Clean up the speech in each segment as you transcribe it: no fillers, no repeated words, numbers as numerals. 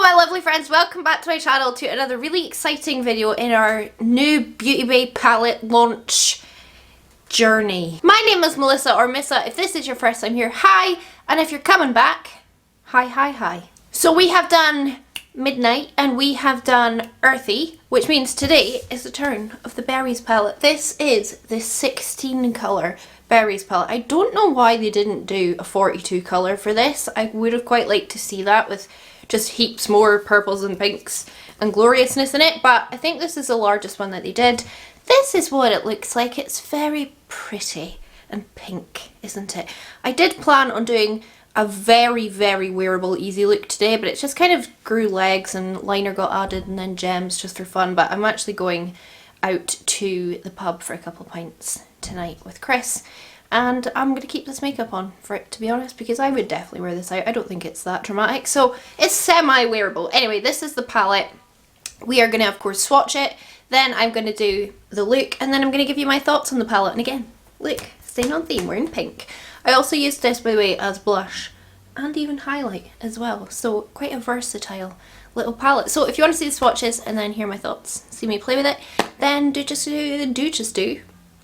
my lovely friends, welcome back to my channel to another really exciting video in our new Beauty Bay palette launch journey. My name is Melissa, or Missa. If this is your first time here, hi, and if you're coming back, hi. So we have done Midnight and we have done Earthy, which means today is the turn of the Berries palette. This is the 16 colour Berries palette. I don't know why they didn't do a 42 colour for this. I would have quite liked to see that with just heaps more purples and pinks and gloriousness in it, but I think this is the largest one that they did. This is what it looks like. It's very pretty and pink, isn't it? I did plan on doing a very wearable easy look today, but it just kind of grew legs and liner got added and then gems just for fun. But I'm actually going out to the pub for a couple of pints tonight with Chris, and I'm going to keep this makeup on for it, to be honest, because I would definitely wear this out. I don't think it's that dramatic, so it's semi-wearable. Anyway, this is the palette. We are going to, of course, swatch it, then I'm going to do the look, and then I'm going to give you my thoughts on the palette. And again, look, staying on theme, we're in pink. I also used this, by the way, as blush and even highlight as well, so quite a versatile little palette. So if you want to see the swatches and then hear my thoughts, see me play with it, then do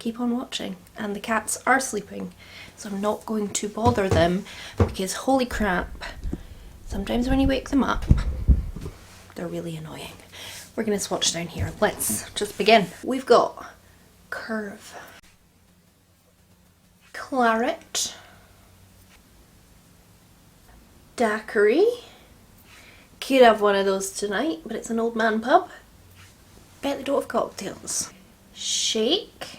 keep on watching. And the cats are sleeping, so I'm not going to bother them because holy crap, sometimes when you wake them up, they're really annoying. We're going to swatch down here. Let's just begin. We've got Curve, Claret, Daiquiri. Could have one of those tonight, but it's an old man pub. Bet they don't have cocktails. Shake.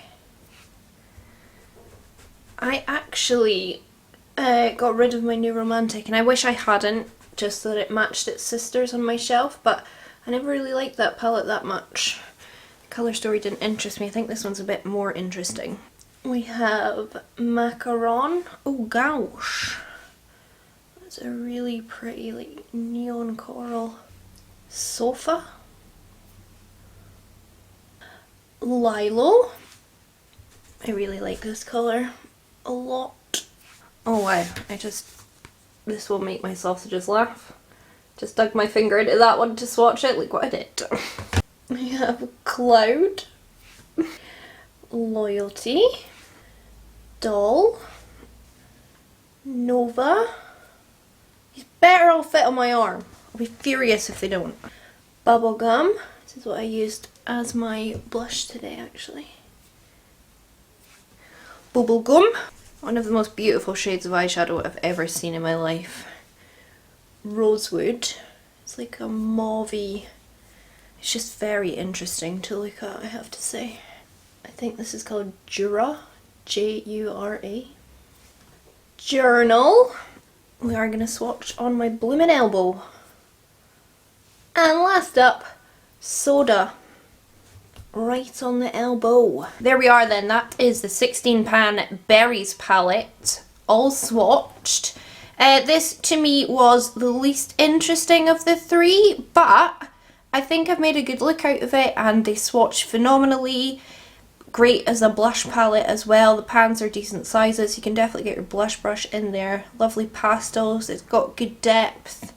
I actually got rid of my new Romantic, and I wish I hadn't, just so that it matched its sisters on my shelf, but I never really liked that palette that much. The colour story didn't interest me. I think this one's a bit more interesting. We have Macaron. Oh gosh. That's a really pretty, like, neon coral. Sofa. Lilo. I really like this colour a lot. Oh wow, this will make my sausages laugh. Just dug my finger into that one to swatch it. Look what I did. We have Cloud, Loyalty, Doll, Nova. These better all fit on my arm. I'll be furious if they don't. Bubblegum. This is what I used as my blush today, actually. Bubblegum. One of the most beautiful shades of eyeshadow I've ever seen in my life. Rosewood. It's like a mauvey. It's just very interesting to look at, I have to say. I think this is called Jura. J-U-R-A. Journal. We are going to swatch on my bloomin' elbow. And last up, Soda. Right on the elbow. There we are then. That is the 16 pan Berries palette, all swatched. This to me was the least interesting of the three, but I think I've made a good look out of it, and they swatch phenomenally. Great as a blush palette as well. The pans are decent sizes. You can definitely get your blush brush in there. Lovely pastels. It's got good depth.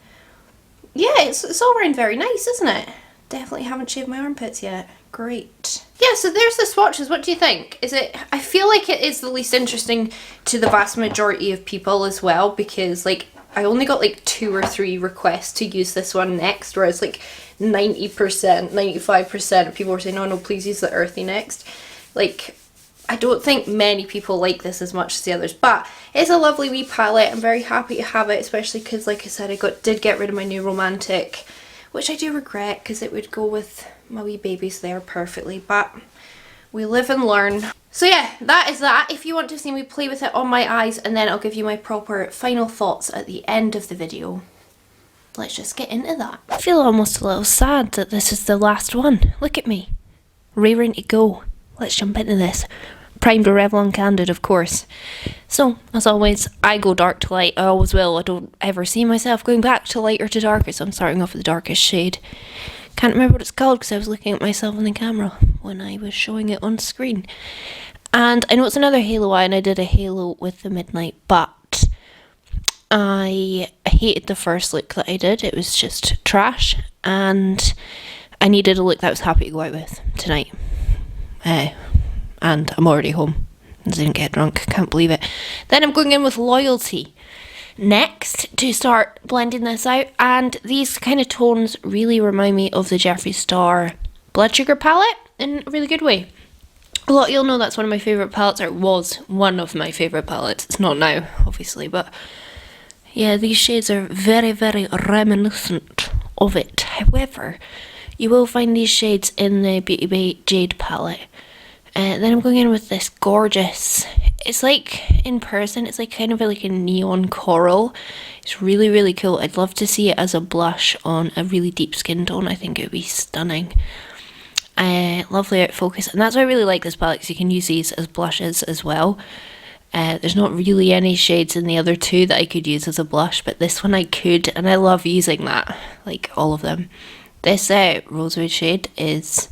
Yeah, it's all around very nice, isn't it? Definitely haven't shaved my armpits yet. Great. Yeah, so there's the swatches. What do you think? Is it? I feel like it is the least interesting to the vast majority of people as well, because like I only got like 2 or 3 requests to use this one next, whereas like 90%, 95% of people were saying, oh no, please use the Earthy next. Like, I don't think many people like this as much as the others, but it's a lovely wee palette. I'm very happy to have it, especially because, like I said, I did get rid of my new Romantic, which I do regret because it would go with my wee babies there perfectly, but we live and learn. So yeah, that is that. If you want to see me play with it on my eyes, and then I'll give you my proper final thoughts at the end of the video. Let's just get into that. I feel almost a little sad that this is the last one. Look at me. Raring to go. Let's jump into this. Primed with Revlon Candid, of course. So, as always, I go dark to light. I always will. I don't ever see myself going back to lighter to darker, so I'm starting off with the darkest shade. Can't remember what it's called because I was looking at myself in the camera when I was showing it on screen. And I know it's another halo eye, and I did a halo with the Midnight, but I hated the first look that I did. It was just trash, and I needed a look that I was happy to go out with tonight. And I'm already home. I didn't get drunk, can't believe it. Then I'm going in with Loyalty next to start blending this out, and these kind of tones really remind me of the Jeffree Star Blood Sugar palette in a really good way. A lot of you'll know that's one of my favourite palettes, or it was one of my favourite palettes. It's not now, obviously, but yeah, these shades are very, very reminiscent of it. However, you will find these shades in the Beauty Bay Jade palette. Then I'm going in with this gorgeous, it's like, in person, it's like kind of like a neon coral. It's really, really cool. I'd love to see it as a blush on a really deep skin tone. I think it would be stunning. Lovely out focus, and that's why I really like this palette, because you can use these as blushes as well. There's not really any shades in the other two that I could use as a blush, but this one I could, and I love using that, like all of them. This rosewood shade is,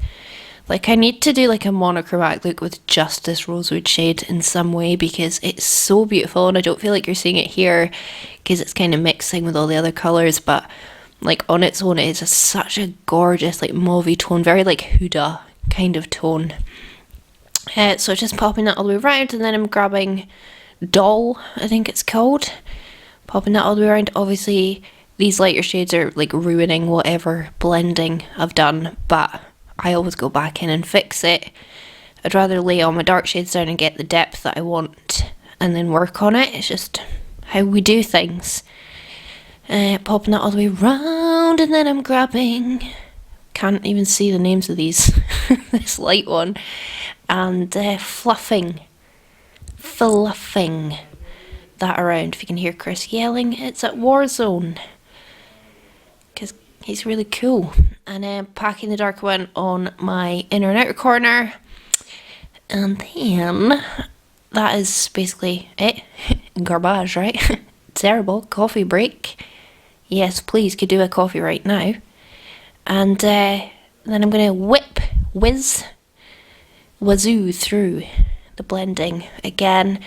like, I need to do like a monochromatic look with just this rosewood shade in some way, because it's so beautiful, and I don't feel like you're seeing it here because it's kind of mixing with all the other colours, but like on its own it is just such a gorgeous like mauvey tone, very like Huda kind of tone. So just popping that all the way around, and then I'm grabbing Doll, I think it's called, popping that all the way around. Obviously these lighter shades are like ruining whatever blending I've done, but I always go back in and fix it. I'd rather lay all my dark shades down and get the depth that I want and then work on it. It's just how we do things. Popping that all the way around, and then I'm grabbing, can't even see the names of these, this light one, and fluffing that around. If you can hear Chris yelling, it's at Warzone, because he's really cool. And then packing the dark one on my inner and outer corner, and then that is basically it. Garbage, right? Terrible. Coffee break. Yes, please, could do a coffee right now. And then I'm going to wazoo through the blending again.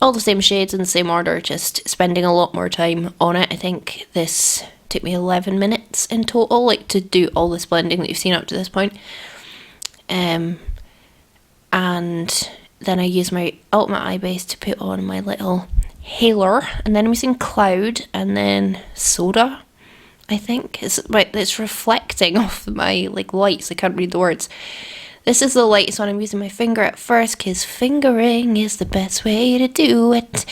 All the same shades in the same order, just spending a lot more time on it. I think this took me 11 minutes in total, like, to do all this blending that you've seen up to this point. And then I use my Ultimate Eye Base to put on my little Haler, and then I'm using Cloud, and then Soda, I think. It's reflecting off my like lights. I can't read the words. This is the lightest one. I'm using my finger at first, because fingering is the best way to do it.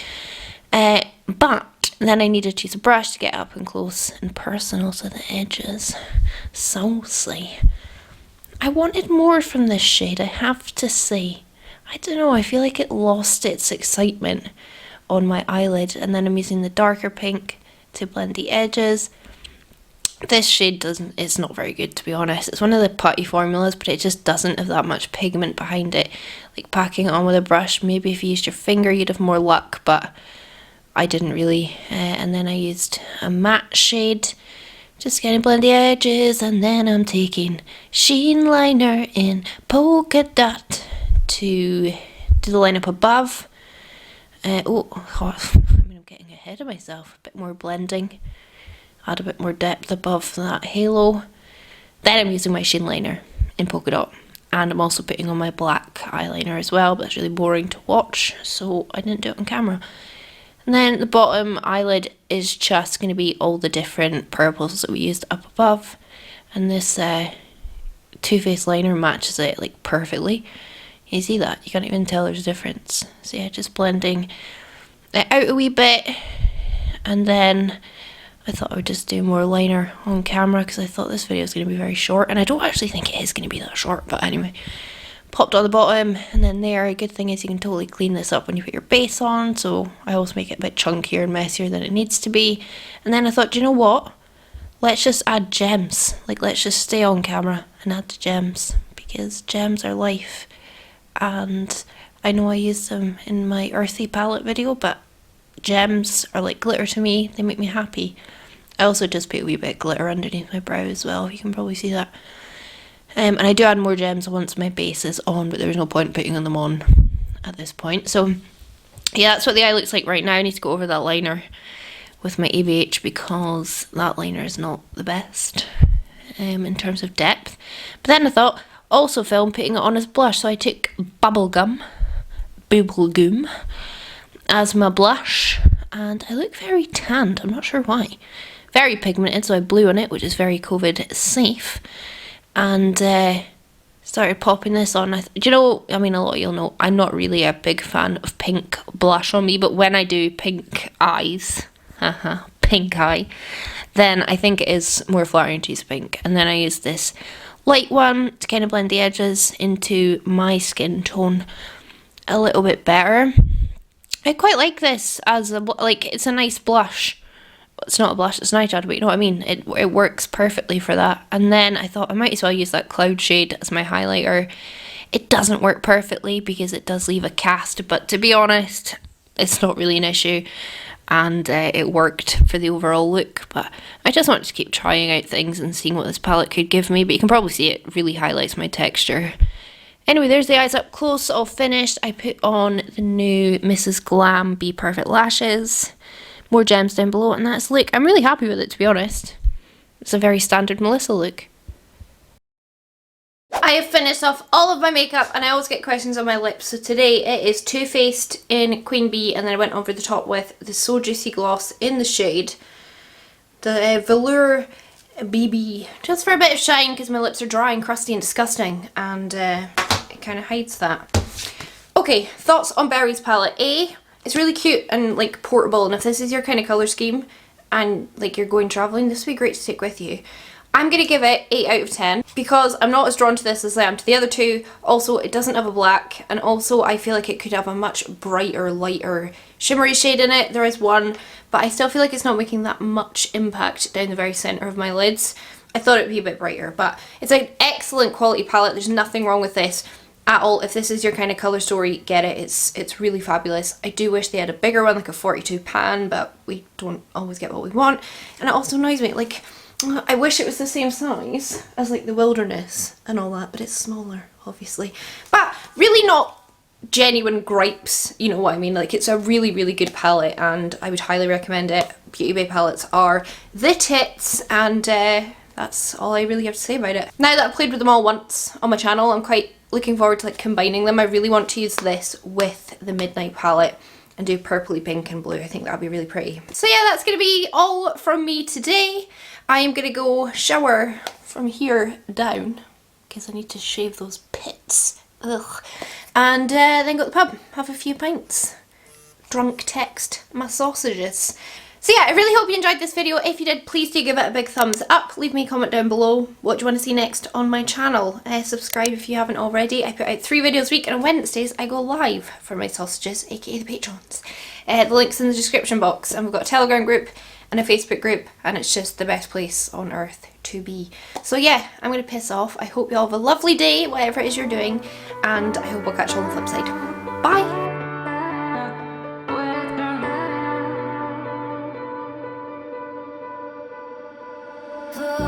But then I needed to use a brush to get up and close and personal to the edges. Saucy. I wanted more from this shade, I have to say. I don't know, I feel like it lost its excitement on my eyelid. And then I'm using the darker pink to blend the edges. This shade it's not very good, to be honest. It's one of the putty formulas, but it just doesn't have that much pigment behind it. Like, packing it on with a brush, maybe if you used your finger you'd have more luck, but I didn't really. And then I used a matte shade, just gonna blend the edges, and then I'm taking sheen liner in polka dot to do the line up above. I'm getting ahead of myself. A bit more blending, add a bit more depth above that halo. Then I'm using my sheen liner in polka dot, and I'm also putting on my black eyeliner as well, but it's really boring to watch, so I didn't do it on camera. And then the bottom eyelid is just going to be all the different purples that we used up above, and this Too Faced liner matches it like perfectly. You see that? You can't even tell there's a difference. So yeah, just blending it out a wee bit, and then I thought I would just do more liner on camera, because I thought this video was going to be very short, and I don't actually think it is going to be that short, but anyway. Popped on the bottom, and then there. A good thing is you can totally clean this up when you put your base on, so I always make it a bit chunkier and messier than it needs to be. And then I thought, do you know what? Let's just add gems. Like, let's just stay on camera and add the gems, because gems are life. And I know I used them in my earthy palette video, but gems are like glitter to me. They make me happy. I also just put a wee bit of glitter underneath my brow as well. You can probably see that. And I do add more gems once my base is on, but there's no point putting them on at this point. So yeah, that's what the eye looks like right now. I need to go over that liner with my ABH because that liner is not the best in terms of depth. But then I thought, also film putting it on as blush, so I took Bubblegum as my blush, and I look very tanned, I'm not sure why. Very pigmented, so I blew on it, which is very COVID safe, and started popping this on. Do you know, I mean, a lot of you'll know, I'm not really a big fan of pink blush on me, but when I do pink eyes, pink eye, then I think it is more flattering to use pink. And then I use this light one to kind of blend the edges into my skin tone a little bit better. I quite like this as a, like, it's a nice blush. It's not a blush, it's an eyeshadow, but you know what I mean? It works perfectly for that. And then I thought I might as well use that cloud shade as my highlighter. It doesn't work perfectly because it does leave a cast, but to be honest, it's not really an issue. And it worked for the overall look, but I just wanted to keep trying out things and seeing what this palette could give me, but you can probably see it really highlights my texture. Anyway, there's the eyes up close, all finished. I put on the new Mrs. Glam Be Perfect lashes. More gems down below, and that's the look. I'm really happy with it, to be honest. It's a very standard Melissa look. I have finished off all of my makeup, and I always get questions on my lips, so today it is Too Faced in Queen Bee, and then I went over the top with the So Juicy Gloss in the shade, the Velour BB, just for a bit of shine because my lips are dry and crusty and disgusting, and it kind of hides that. Okay, thoughts on Berry's palette. It's really cute and like portable, and if this is your kind of colour scheme and like you're going travelling, this would be great to take with you. I'm going to give it 8 out of 10 because I'm not as drawn to this as I am to the other two. Also, it doesn't have a black, and also I feel like it could have a much brighter, lighter, shimmery shade in it. There is one, but I still feel like it's not making that much impact down the very centre of my lids. I thought it would be a bit brighter, but it's an excellent quality palette. There's nothing wrong with this at all. If this is your kind of colour story, get it. It's really fabulous. I do wish they had a bigger one, like a 42 pan, but we don't always get what we want. And it also annoys me, like, I wish it was the same size as like the Wilderness and all that, but it's smaller, obviously. But really not genuine gripes, you know what I mean? Like, it's a really, really good palette, and I would highly recommend it. Beauty Bay palettes are the tits, and that's all I really have to say about it. Now that I've played with them all once on my channel, I'm quite looking forward to like combining them. I really want to use this with the Midnight palette and do purpley pink and blue. I think that would be really pretty. So yeah, that's going to be all from me today. I am going to go shower from here down because I need to shave those pits. Ugh. And then go to the pub, have a few pints. Drunk text my sausages. So yeah, I really hope you enjoyed this video. If you did, please do give it a big thumbs up. Leave me a comment down below what do you want to see next on my channel. Subscribe if you haven't already. I put out 3 videos a week, and on Wednesdays I go live for my sausages, aka the patrons. The link's in the description box, and we've got a Telegram group and a Facebook group, and it's just the best place on earth to be. So yeah, I'm going to piss off. I hope you all have a lovely day, whatever it is you're doing, and I hope I'll catch you on the flip side. Bye! Oh